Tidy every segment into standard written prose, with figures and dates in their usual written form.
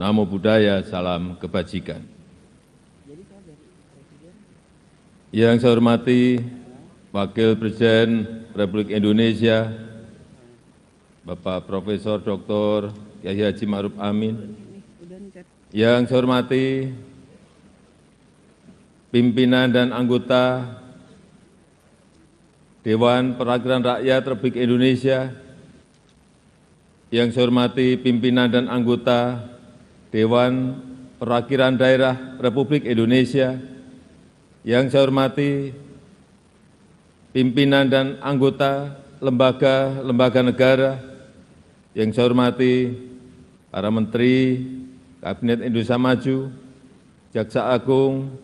Namo Buddhaya, salam kebajikan. Yang saya hormati Wakil Presiden Republik Indonesia, Bapak Profesor Dr. Kyai Haji Ma'ruf Amin. Yang saya hormati pimpinan dan anggota Dewan Perwakilan Rakyat Republik Indonesia, yang saya hormati pimpinan dan anggota Dewan Perwakilan Daerah Republik Indonesia, yang saya hormati pimpinan dan anggota lembaga-lembaga negara, yang saya hormati para Menteri Kabinet Indonesia Maju, Jaksa Agung,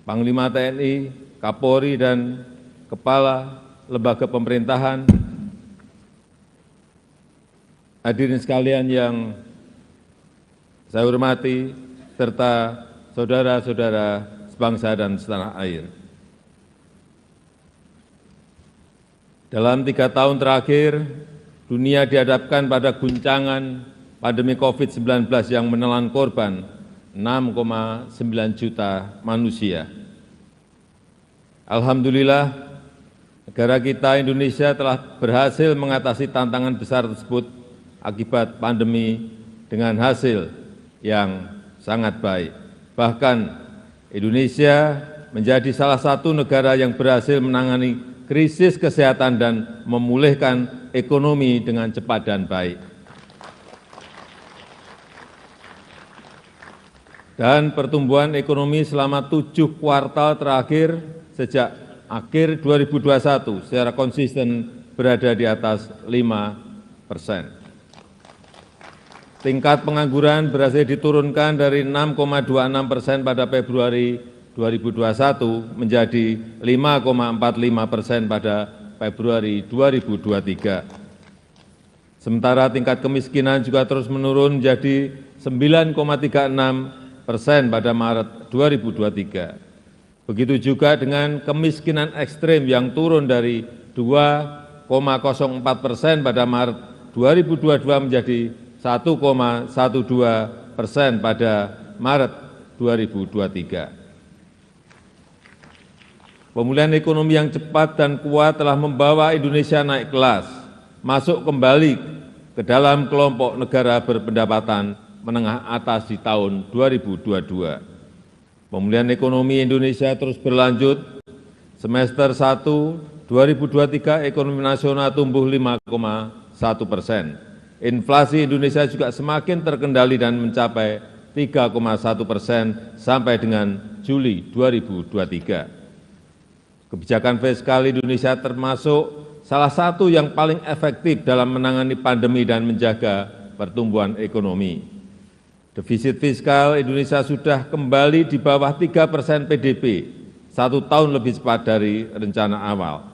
Panglima TNI, Kapolri, dan Kepala Lembaga Pemerintahan, hadirin sekalian yang saya hormati, serta saudara-saudara sebangsa dan setanah air. Dalam 3 tahun terakhir, dunia dihadapkan pada guncangan pandemi COVID-19 yang menelan korban 6,9 juta manusia. Alhamdulillah, negara kita Indonesia telah berhasil mengatasi tantangan besar tersebut akibat pandemi dengan hasil yang sangat baik. Bahkan Indonesia menjadi salah satu negara yang berhasil menangani krisis kesehatan dan memulihkan ekonomi dengan cepat dan baik. Dan pertumbuhan ekonomi selama 7 kuartal terakhir sejak akhir 2021 secara konsisten berada di atas 5%. Tingkat pengangguran berhasil diturunkan dari 6,26% pada Februari 2021 menjadi 5,45% pada Februari 2023. Sementara tingkat kemiskinan juga terus menurun menjadi 9,36% pada Maret 2023. Begitu juga dengan kemiskinan ekstrim yang turun dari 2,04% pada Maret 2022 menjadi 1,12% pada Maret 2023. Pemulihan ekonomi yang cepat dan kuat telah membawa Indonesia naik kelas, masuk kembali ke dalam kelompok negara berpendapatan menengah atas di tahun 2022. Pemulihan ekonomi Indonesia terus berlanjut. Semester 1 2023 ekonomi nasional tumbuh 5,1%. Inflasi Indonesia juga semakin terkendali dan mencapai 3,1% sampai dengan Juli 2023. Kebijakan fiskal Indonesia termasuk salah satu yang paling efektif dalam menangani pandemi dan menjaga pertumbuhan ekonomi. Defisit fiskal Indonesia sudah kembali di bawah 3% PDB, 1 tahun lebih cepat dari rencana awal.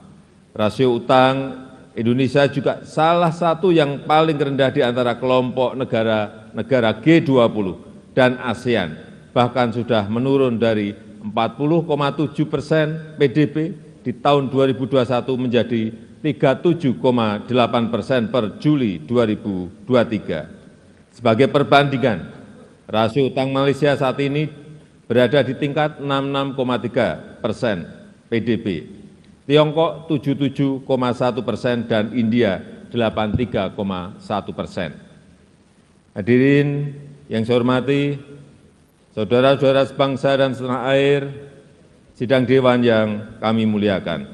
Rasio utang Indonesia juga salah satu yang paling rendah di antara kelompok negara G20 dan ASEAN, bahkan sudah menurun dari 40,7% PDB di tahun 2021 menjadi 37,8% per Juli 2023. Sebagai perbandingan, rasio utang Malaysia saat ini berada di tingkat 66,3% PDB. Tiongkok 77,1% dan India 83,1%. Hadirin yang saya hormati, saudara-saudara sebangsa dan setanah air, sidang dewan yang kami muliakan.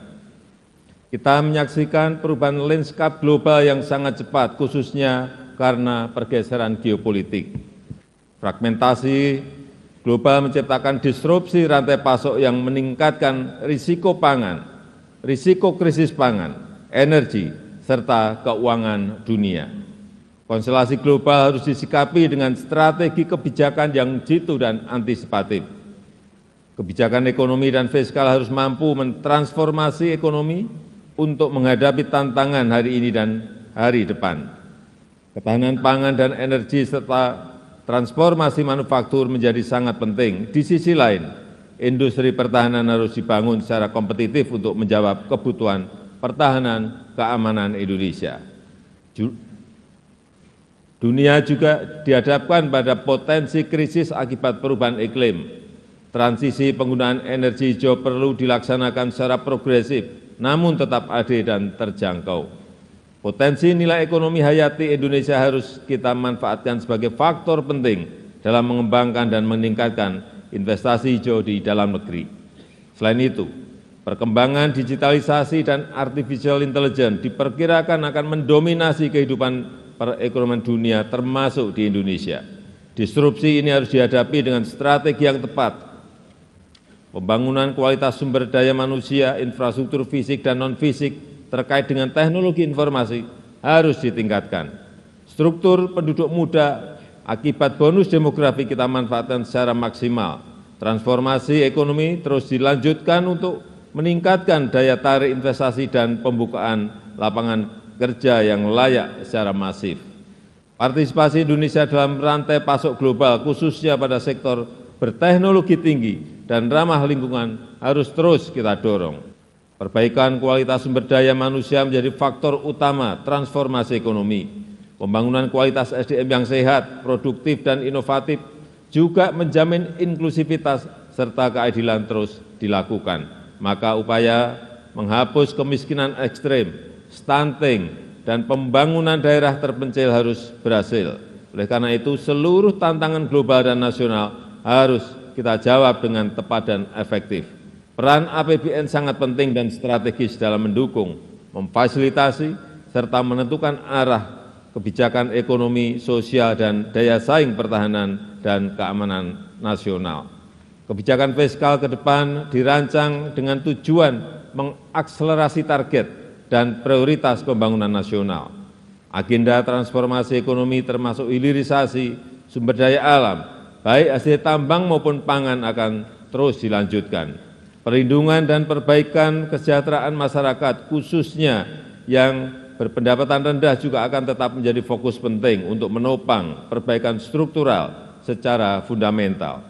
Kita menyaksikan perubahan lanskap global yang sangat cepat, khususnya karena pergeseran geopolitik. Fragmentasi global menciptakan disrupsi rantai pasok yang meningkatkan risiko pangan, risiko krisis pangan, energi, serta keuangan dunia. Konstelasi global harus disikapi dengan strategi kebijakan yang jitu dan antisipatif. Kebijakan ekonomi dan fiskal harus mampu mentransformasi ekonomi untuk menghadapi tantangan hari ini dan hari depan. Ketahanan pangan dan energi serta transformasi manufaktur menjadi sangat penting. Di sisi lain, industri pertahanan harus dibangun secara kompetitif untuk menjawab kebutuhan pertahanan keamanan Indonesia. Dunia juga dihadapkan pada potensi krisis akibat perubahan iklim. Transisi penggunaan energi hijau perlu dilaksanakan secara progresif, namun tetap adil dan terjangkau. Potensi nilai ekonomi hayati Indonesia harus kita manfaatkan sebagai faktor penting dalam mengembangkan dan meningkatkan investasi hijau di dalam negeri. Selain itu, perkembangan digitalisasi dan artificial intelligence diperkirakan akan mendominasi kehidupan perekonomian dunia termasuk di Indonesia. Disrupsi ini harus dihadapi dengan strategi yang tepat. Pembangunan kualitas sumber daya manusia, infrastruktur fisik dan non-fisik terkait dengan teknologi informasi harus ditingkatkan. Struktur penduduk muda akibat bonus demografi kita manfaatkan secara maksimal. Transformasi ekonomi terus dilanjutkan untuk meningkatkan daya tarik investasi dan pembukaan lapangan kerja yang layak secara masif. Partisipasi Indonesia dalam rantai pasok global, khususnya pada sektor berteknologi tinggi dan ramah lingkungan, harus terus kita dorong. Perbaikan kualitas sumber daya manusia menjadi faktor utama transformasi ekonomi. Pembangunan kualitas SDM yang sehat, produktif, dan inovatif juga menjamin inklusivitas serta keadilan terus dilakukan. Maka upaya menghapus kemiskinan ekstrem, stunting, dan pembangunan daerah terpencil harus berhasil. Oleh karena itu, seluruh tantangan global dan nasional harus kita jawab dengan tepat dan efektif. Peran APBN sangat penting dan strategis dalam mendukung, memfasilitasi, serta menentukan arah kebijakan ekonomi, sosial, dan daya saing pertahanan dan keamanan nasional. Kebijakan fiskal ke depan dirancang dengan tujuan mengakselerasi target dan prioritas pembangunan nasional. Agenda transformasi ekonomi termasuk hilirisasi sumber daya alam, baik hasil tambang maupun pangan akan terus dilanjutkan. Perlindungan dan perbaikan kesejahteraan masyarakat khususnya yang berpendapatan rendah juga akan tetap menjadi fokus penting untuk menopang perbaikan struktural secara fundamental.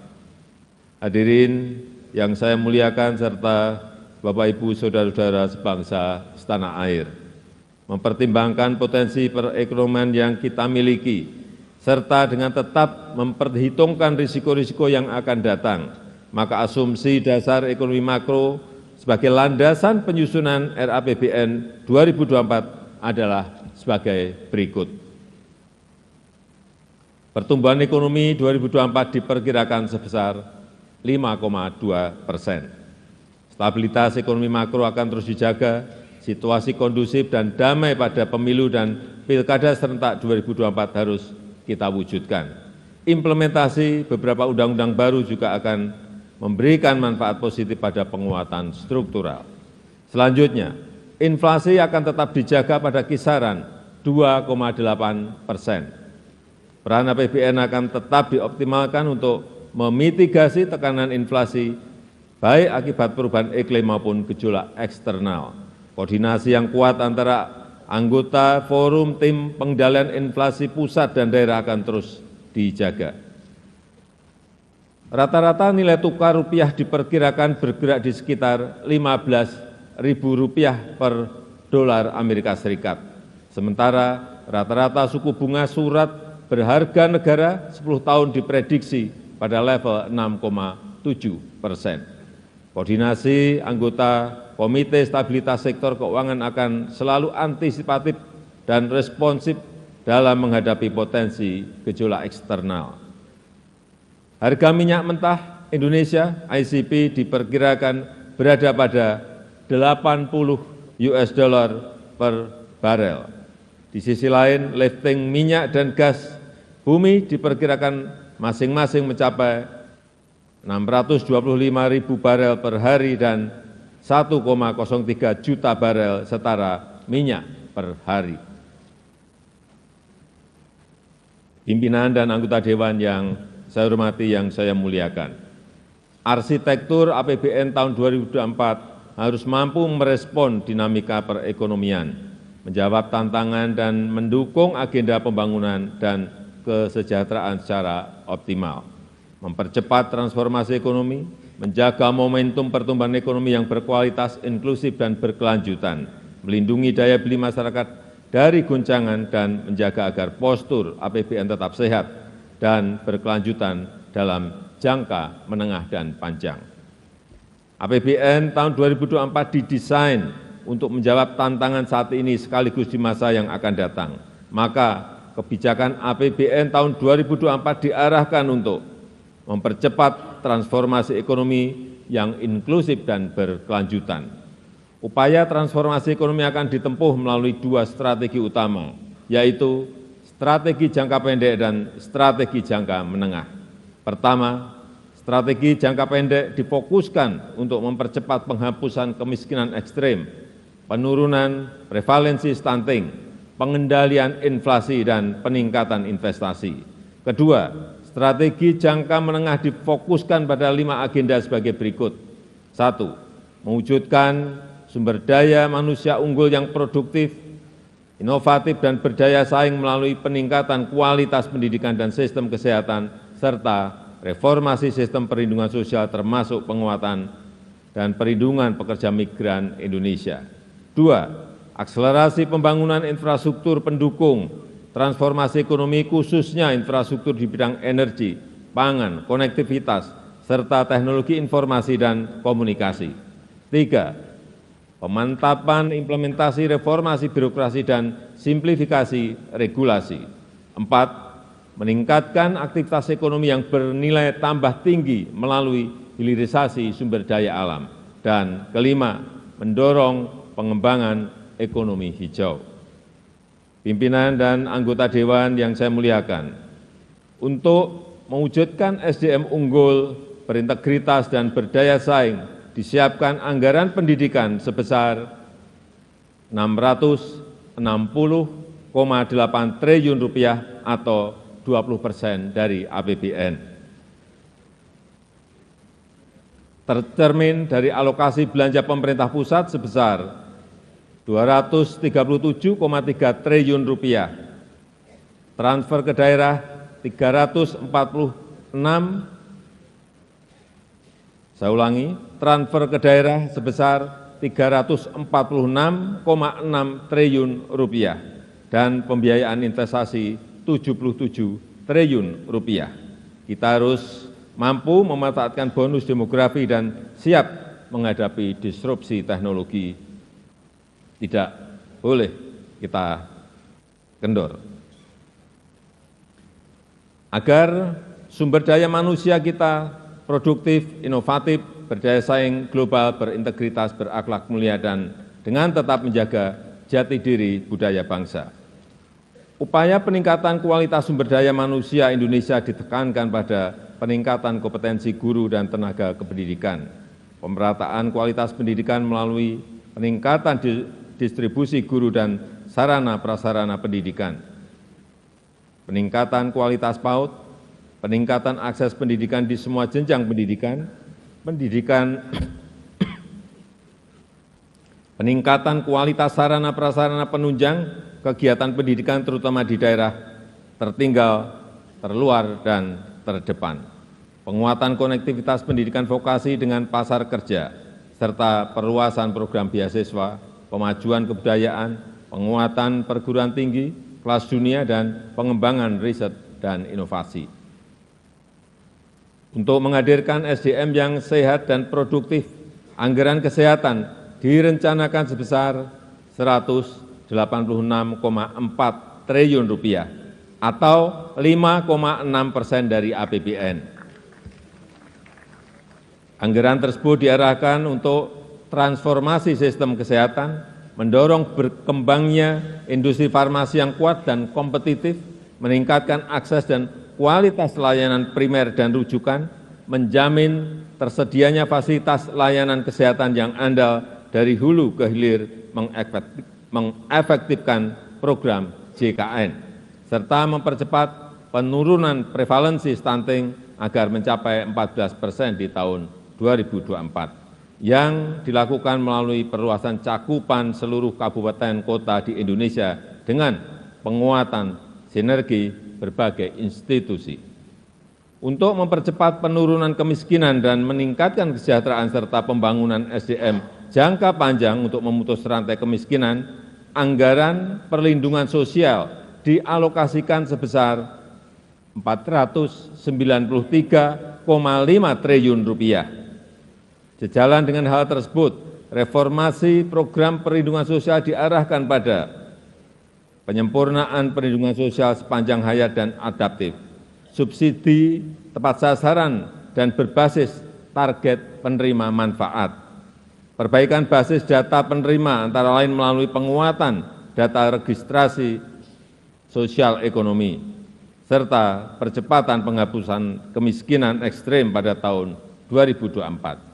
Hadirin yang saya muliakan serta Bapak Ibu Saudara-saudara sebangsa setanah air, mempertimbangkan potensi perekonomian yang kita miliki, serta dengan tetap memperhitungkan risiko-risiko yang akan datang, maka asumsi dasar ekonomi makro sebagai landasan penyusunan RAPBN 2024 adalah sebagai berikut. Pertumbuhan ekonomi 2024 diperkirakan sebesar 5,2%. Stabilitas ekonomi makro akan terus dijaga, situasi kondusif dan damai pada pemilu dan pilkada serentak 2024 harus kita wujudkan. Implementasi beberapa undang-undang baru juga akan memberikan manfaat positif pada penguatan struktural. Selanjutnya, inflasi akan tetap dijaga pada kisaran 2,8%. Peran APBN akan tetap dioptimalkan untuk memitigasi tekanan inflasi, baik akibat perubahan iklim maupun gejolak eksternal. Koordinasi yang kuat antara anggota forum tim pengendalian inflasi pusat dan daerah akan terus dijaga. Rata-rata nilai tukar rupiah diperkirakan bergerak di sekitar Rp15.000 per dolar Amerika Serikat. Sementara rata-rata suku bunga surat berharga negara 10 tahun diprediksi pada level 6,7%. Koordinasi anggota Komite Stabilitas Sektor Keuangan akan selalu antisipatif dan responsif dalam menghadapi potensi gejolak eksternal. Harga minyak mentah Indonesia ICP diperkirakan berada pada $80 per barel. Di sisi lain, lifting minyak dan gas bumi diperkirakan masing-masing mencapai 625.000 barel per hari dan 1,03 juta barel setara minyak per hari. Pimpinan dan anggota Dewan yang saya hormati, yang saya muliakan, arsitektur APBN tahun 2024 harus mampu merespon dinamika perekonomian, menjawab tantangan dan mendukung agenda pembangunan dan kesejahteraan secara optimal, mempercepat transformasi ekonomi, menjaga momentum pertumbuhan ekonomi yang berkualitas, inklusif, dan berkelanjutan, melindungi daya beli masyarakat dari guncangan dan menjaga agar postur APBN tetap sehat dan berkelanjutan dalam jangka menengah dan panjang. APBN tahun 2024 didesain untuk menjawab tantangan saat ini sekaligus di masa yang akan datang. Maka kebijakan APBN tahun 2024 diarahkan untuk mempercepat transformasi ekonomi yang inklusif dan berkelanjutan. Upaya transformasi ekonomi akan ditempuh melalui dua strategi utama, yaitu strategi jangka pendek dan strategi jangka menengah. Pertama, strategi jangka pendek difokuskan untuk mempercepat penghapusan kemiskinan ekstrim, penurunan prevalensi stunting, pengendalian inflasi, dan peningkatan investasi. Kedua, strategi jangka menengah difokuskan pada 5 agenda sebagai berikut. 1. Mewujudkan sumber daya manusia unggul yang produktif, inovatif, dan berdaya saing melalui peningkatan kualitas pendidikan dan sistem kesehatan, serta reformasi sistem perlindungan sosial termasuk penguatan dan perlindungan pekerja migran Indonesia. 2. Akselerasi pembangunan infrastruktur pendukung transformasi ekonomi khususnya infrastruktur di bidang energi, pangan, konektivitas, serta teknologi informasi dan komunikasi. 3. Pemantapan implementasi reformasi birokrasi dan simplifikasi regulasi. 4. Meningkatkan aktivitas ekonomi yang bernilai tambah tinggi melalui hilirisasi sumber daya alam. Dan kelima, mendorong pengembangan ekonomi hijau. Pimpinan dan anggota Dewan yang saya muliakan, untuk mewujudkan SDM unggul, berintegritas, dan berdaya saing, disiapkan anggaran pendidikan sebesar Rp660,8 triliun atau 20% dari APBN. Tercermin dari alokasi belanja pemerintah pusat sebesar Rp237,3 triliun, transfer ke daerah 346, saya ulangi, transfer ke daerah sebesar Rp346,6 triliun, dan pembiayaan investasi Rp77 triliun. Kita harus mampu memanfaatkan bonus demografi dan siap menghadapi disrupsi teknologi. Tidak boleh kita kendor. Agar sumber daya manusia kita produktif, inovatif, berdaya saing global, berintegritas, berakhlak mulia, dan dengan tetap menjaga jati diri budaya bangsa. Upaya peningkatan kualitas sumber daya manusia Indonesia ditekankan pada peningkatan kompetensi guru dan tenaga kependidikan, pemerataan kualitas pendidikan melalui peningkatan distribusi guru dan sarana prasarana pendidikan, peningkatan kualitas PAUD, peningkatan akses pendidikan di semua jenjang pendidikan, peningkatan kualitas sarana prasarana penunjang kegiatan pendidikan terutama di daerah tertinggal, terluar, dan terdepan, penguatan konektivitas pendidikan vokasi dengan pasar kerja, serta perluasan program beasiswa, pemajuan kebudayaan, penguatan perguruan tinggi, kelas dunia, dan pengembangan riset dan inovasi. Untuk menghadirkan SDM yang sehat dan produktif, anggaran kesehatan direncanakan sebesar Rp186,4 triliun atau 5,6% dari APBN. Anggaran tersebut diarahkan untuk transformasi sistem kesehatan, mendorong berkembangnya industri farmasi yang kuat dan kompetitif, meningkatkan akses dan kualitas layanan primer dan rujukan, menjamin tersedianya fasilitas layanan kesehatan yang andal dari hulu ke hilir, mengefektifkan program JKN, serta mempercepat penurunan prevalensi stunting agar mencapai 14% di tahun 2024. Yang dilakukan melalui perluasan cakupan seluruh kabupaten kota di Indonesia dengan penguatan sinergi berbagai institusi. Untuk mempercepat penurunan kemiskinan dan meningkatkan kesejahteraan serta pembangunan SDM jangka panjang untuk memutus rantai kemiskinan, anggaran perlindungan sosial dialokasikan sebesar Rp493,5 triliun. Sejalan dengan hal tersebut, reformasi program perlindungan sosial diarahkan pada penyempurnaan perlindungan sosial sepanjang hayat dan adaptif, subsidi tepat sasaran dan berbasis target penerima manfaat, perbaikan basis data penerima antara lain melalui penguatan data registrasi sosial ekonomi, serta percepatan penghapusan kemiskinan ekstrem pada tahun 2024.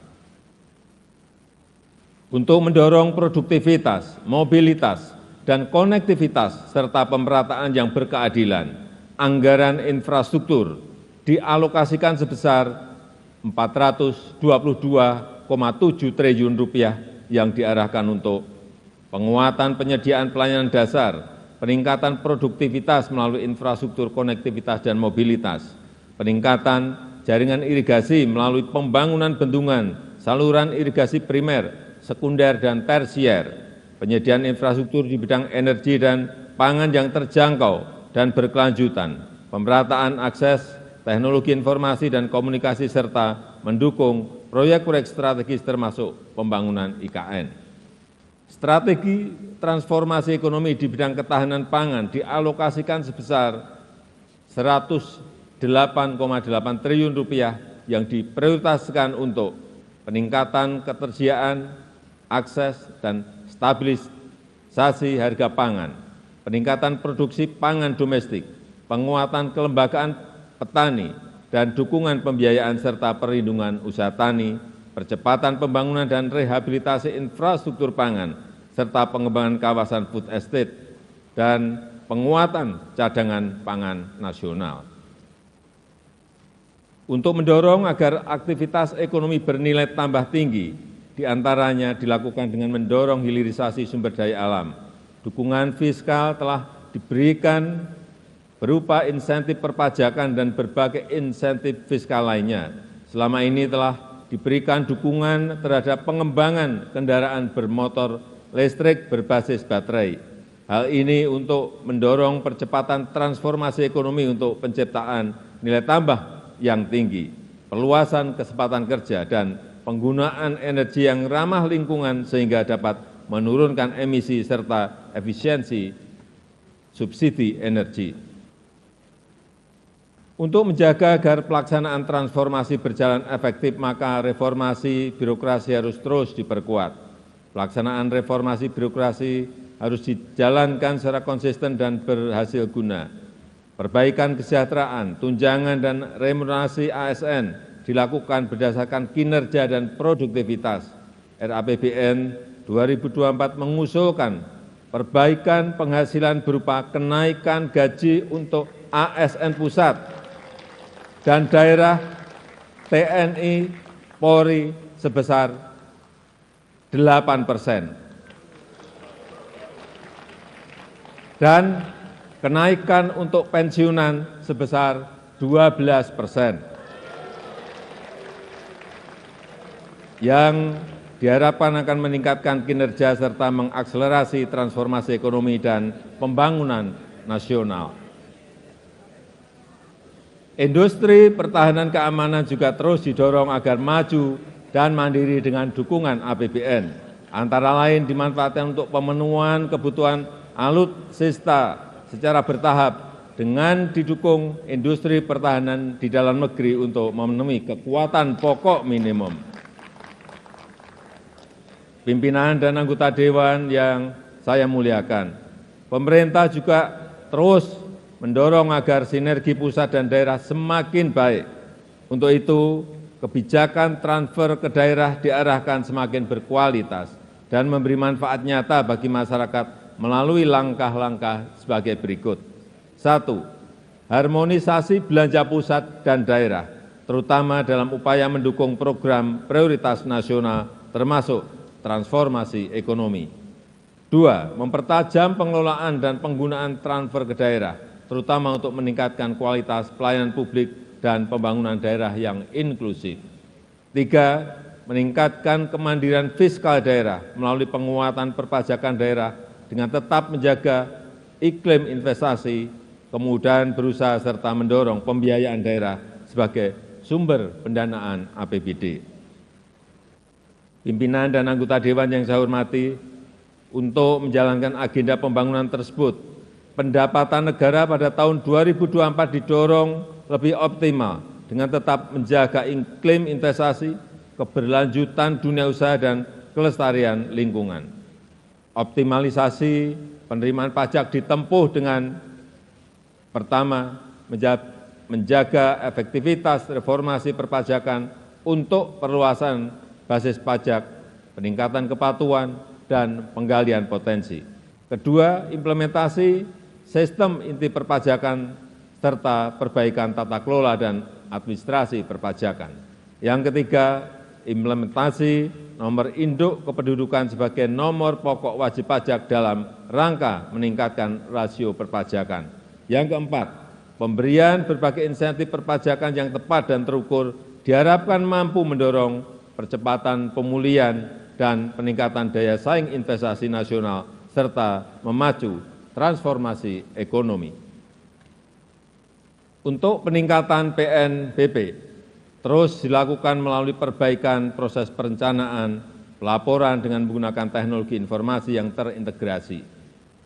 Untuk mendorong produktivitas, mobilitas, dan konektivitas serta pemerataan yang berkeadilan, anggaran infrastruktur dialokasikan sebesar Rp422,7 triliun yang diarahkan untuk penguatan penyediaan pelayanan dasar, peningkatan produktivitas melalui infrastruktur konektivitas dan mobilitas, peningkatan jaringan irigasi melalui pembangunan bendungan, saluran irigasi primer, sekunder, dan tersier, penyediaan infrastruktur di bidang energi dan pangan yang terjangkau dan berkelanjutan, pemerataan akses teknologi informasi dan komunikasi, serta mendukung proyek-proyek strategis termasuk pembangunan IKN. Strategi transformasi ekonomi di bidang ketahanan pangan dialokasikan sebesar Rp108,8 triliun yang diprioritaskan untuk peningkatan ketersediaan, akses, dan stabilisasi harga pangan, peningkatan produksi pangan domestik, penguatan kelembagaan petani, dan dukungan pembiayaan serta perlindungan usaha tani, percepatan pembangunan dan rehabilitasi infrastruktur pangan, serta pengembangan kawasan food estate, dan penguatan cadangan pangan nasional. Untuk mendorong agar aktivitas ekonomi bernilai tambah tinggi, diantaranya dilakukan dengan mendorong hilirisasi sumber daya alam. Dukungan fiskal telah diberikan berupa insentif perpajakan dan berbagai insentif fiskal lainnya. Selama ini telah diberikan dukungan terhadap pengembangan kendaraan bermotor listrik berbasis baterai. Hal ini untuk mendorong percepatan transformasi ekonomi untuk penciptaan nilai tambah yang tinggi, perluasan kesempatan kerja, dan penggunaan energi yang ramah lingkungan sehingga dapat menurunkan emisi serta efisiensi subsidi energi. Untuk menjaga agar pelaksanaan transformasi berjalan efektif, maka reformasi birokrasi harus terus diperkuat. Pelaksanaan reformasi birokrasi harus dijalankan secara konsisten dan berhasil guna. Perbaikan kesejahteraan, tunjangan, dan remunerasi ASN dilakukan berdasarkan kinerja dan produktivitas. RAPBN 2024 mengusulkan perbaikan penghasilan berupa kenaikan gaji untuk ASN pusat dan daerah TNI Polri sebesar 8%, dan kenaikan untuk pensiunan sebesar 12%, yang diharapkan akan meningkatkan kinerja serta mengakselerasi transformasi ekonomi dan pembangunan nasional. Industri pertahanan keamanan juga terus didorong agar maju dan mandiri dengan dukungan APBN, antara lain dimanfaatkan untuk pemenuhan kebutuhan alutsista secara bertahap dengan didukung industri pertahanan di dalam negeri untuk memenuhi kebutuhan pokok minimum. Pimpinan dan anggota Dewan yang saya muliakan, pemerintah juga terus mendorong agar sinergi pusat dan daerah semakin baik. Untuk itu, kebijakan transfer ke daerah diarahkan semakin berkualitas dan memberi manfaat nyata bagi masyarakat melalui langkah-langkah sebagai berikut. 1. Harmonisasi belanja pusat dan daerah, terutama dalam upaya mendukung program prioritas nasional termasuk transformasi ekonomi. 2. Mempertajam pengelolaan dan penggunaan transfer ke daerah, terutama untuk meningkatkan kualitas pelayanan publik dan pembangunan daerah yang inklusif. 3. Meningkatkan kemandirian fiskal daerah melalui penguatan perpajakan daerah dengan tetap menjaga iklim investasi, kemudahan berusaha serta mendorong pembiayaan daerah sebagai sumber pendanaan APBD. Pimpinan dan anggota Dewan yang saya hormati, untuk menjalankan agenda pembangunan tersebut, pendapatan negara pada tahun 2024 didorong lebih optimal dengan tetap menjaga iklim investasi, keberlanjutan dunia usaha, dan kelestarian lingkungan. Optimalisasi penerimaan pajak ditempuh dengan pertama, menjaga efektivitas reformasi perpajakan untuk perluasan basis pajak, peningkatan kepatuhan, dan penggalian potensi. Kedua, implementasi sistem inti perpajakan serta perbaikan tata kelola dan administrasi perpajakan. Yang ketiga, implementasi nomor induk kependudukan sebagai nomor pokok wajib pajak dalam rangka meningkatkan rasio perpajakan. Yang keempat, pemberian berbagai insentif perpajakan yang tepat dan terukur diharapkan mampu mendorong percepatan pemulihan dan peningkatan daya saing investasi nasional serta memacu transformasi ekonomi. Untuk peningkatan PNBP terus dilakukan melalui perbaikan proses perencanaan, pelaporan dengan menggunakan teknologi informasi yang terintegrasi,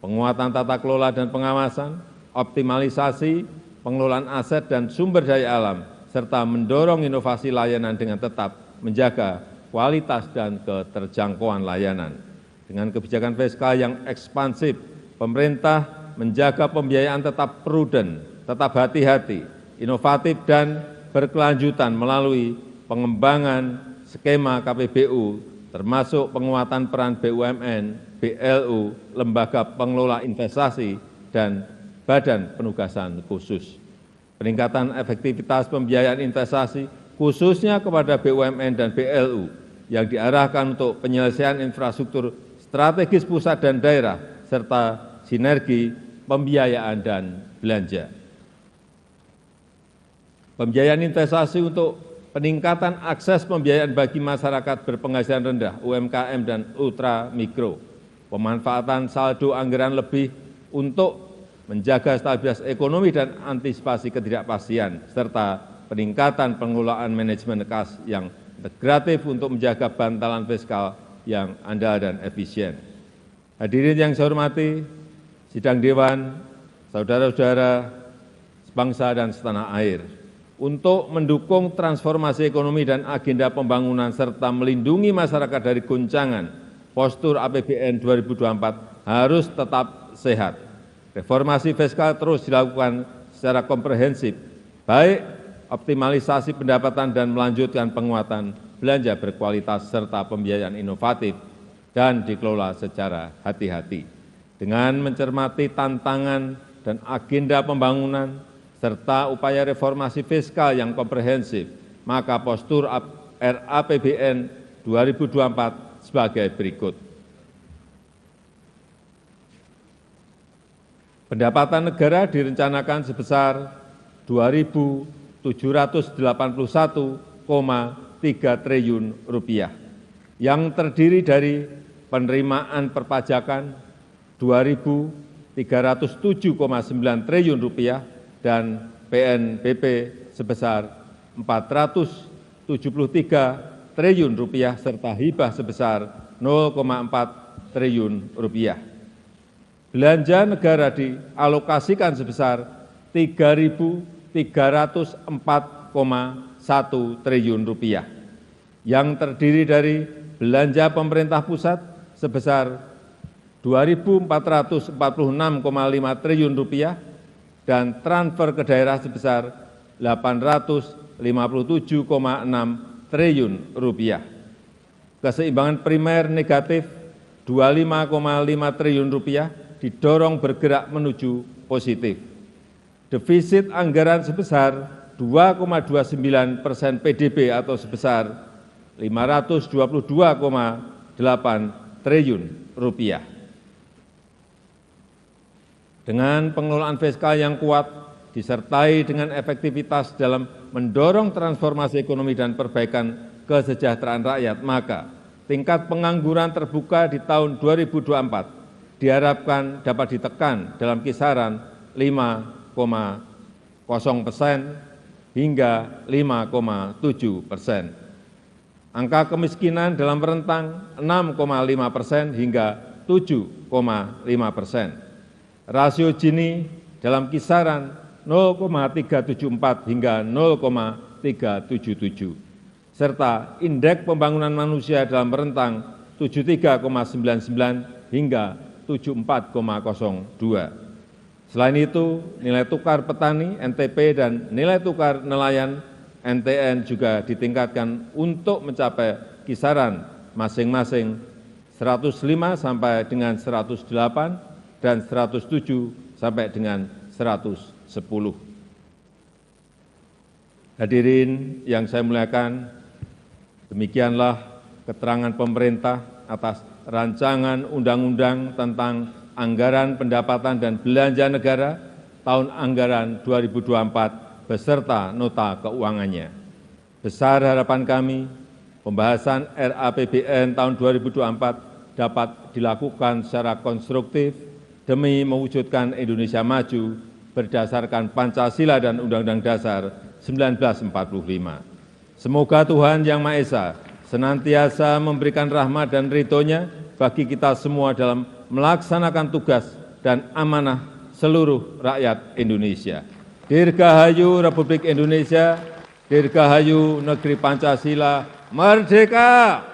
penguatan tata kelola dan pengawasan, optimalisasi pengelolaan aset dan sumber daya alam, serta mendorong inovasi layanan dengan tetap menjaga kualitas dan keterjangkauan layanan. Dengan kebijakan fiskal yang ekspansif, pemerintah menjaga pembiayaan tetap prudent, tetap hati-hati, inovatif, dan berkelanjutan melalui pengembangan skema KPBU, termasuk penguatan peran BUMN, BLU, lembaga pengelola investasi, dan badan penugasan khusus. Peningkatan efektivitas pembiayaan investasi khususnya kepada BUMN dan BLU yang diarahkan untuk penyelesaian infrastruktur strategis pusat dan daerah, serta sinergi pembiayaan dan belanja. Pembiayaan investasi untuk peningkatan akses pembiayaan bagi masyarakat berpenghasilan rendah, UMKM dan ultra mikro, pemanfaatan saldo anggaran lebih untuk menjaga stabilitas ekonomi dan antisipasi ketidakpastian, serta peningkatan pengelolaan manajemen kas yang integratif untuk menjaga bantalan fiskal yang andal dan efisien. Hadirin yang saya hormati, sidang Dewan, saudara-saudara sebangsa dan setanah air, untuk mendukung transformasi ekonomi dan agenda pembangunan serta melindungi masyarakat dari goncangan, postur APBN 2024 harus tetap sehat. Reformasi fiskal terus dilakukan secara komprehensif, baik optimalisasi pendapatan dan melanjutkan penguatan belanja berkualitas serta pembiayaan inovatif dan dikelola secara hati-hati. Dengan mencermati tantangan dan agenda pembangunan serta upaya reformasi fiskal yang komprehensif, maka postur RAPBN 2024 sebagai berikut. Pendapatan negara direncanakan sebesar 2.781,3 triliun rupiah, yang terdiri dari penerimaan perpajakan 2.307,9 triliun rupiah dan PNBP sebesar 473 triliun rupiah serta hibah sebesar 0,4 triliun rupiah. Belanja negara dialokasikan sebesar 3.304,1 triliun rupiah, yang terdiri dari belanja pemerintah pusat sebesar 2.446,5 triliun rupiah dan transfer ke daerah sebesar 857,6 triliun rupiah. Keseimbangan primer negatif 25,5 triliun rupiah didorong bergerak menuju positif. Defisit anggaran sebesar 2,29% PDB atau sebesar 522,8 triliun rupiah. Dengan pengelolaan fiskal yang kuat, disertai dengan efektivitas dalam mendorong transformasi ekonomi dan perbaikan kesejahteraan rakyat, maka tingkat pengangguran terbuka di tahun 2024 diharapkan dapat ditekan dalam kisaran 5,0% hingga 5,7%. Angka kemiskinan dalam rentang 6,5% hingga 7,5%. Rasio Gini dalam kisaran 0,374 hingga 0,377, serta indeks pembangunan manusia dalam rentang 73,99 hingga 74,02. Selain itu, nilai tukar petani (NTP) dan nilai tukar nelayan (NTN) juga ditingkatkan untuk mencapai kisaran masing-masing 105 sampai dengan 108 dan 107 sampai dengan 110. Hadirin yang saya muliakan, demikianlah keterangan pemerintah atas rancangan undang-undang tentang anggaran pendapatan dan belanja negara tahun anggaran 2024 beserta nota keuangannya. Besar harapan kami, pembahasan RAPBN tahun 2024 dapat dilakukan secara konstruktif demi mewujudkan Indonesia maju berdasarkan Pancasila dan Undang-Undang Dasar 1945. Semoga Tuhan Yang Maha Esa senantiasa memberikan rahmat dan ridho-Nya bagi kita semua dalam melaksanakan tugas dan amanah seluruh rakyat Indonesia. Dirgahayu Republik Indonesia, Dirgahayu Negeri Pancasila, Merdeka!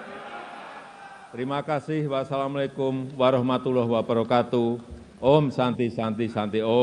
Terima kasih. Wassalamualaikum warahmatullahi wabarakatuh. Om Santi Santi Santi Om.